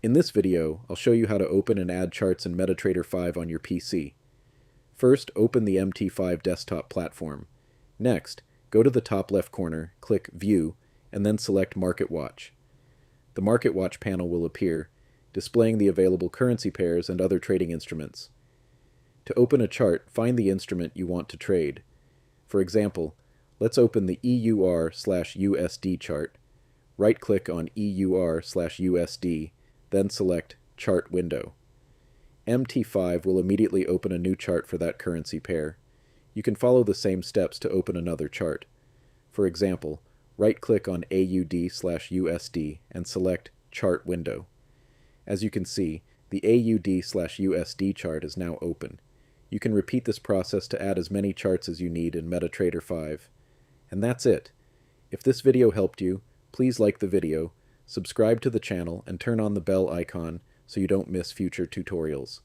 In this video, I'll show you how to open and add charts in MetaTrader 5 on your PC. First, open the MT5 desktop platform. Next, go to the top left corner, click View, and then select Market Watch. The Market Watch panel will appear, displaying the available currency pairs and other trading instruments. To open a chart, find the instrument you want to trade. For example, let's open the EUR/USD chart. Right-click on EUR/USD, then select Chart Window. MT5 will immediately open a new chart for that currency pair. You can follow the same steps to open another chart. For example, right-click on AUD/USD and select Chart Window. As you can see, the AUD/USD chart is now open. You can repeat this process to add as many charts as you need in MetaTrader 5. And that's it. If this video helped you, please like the video, subscribe to the channel, and turn on the bell icon so you don't miss future tutorials.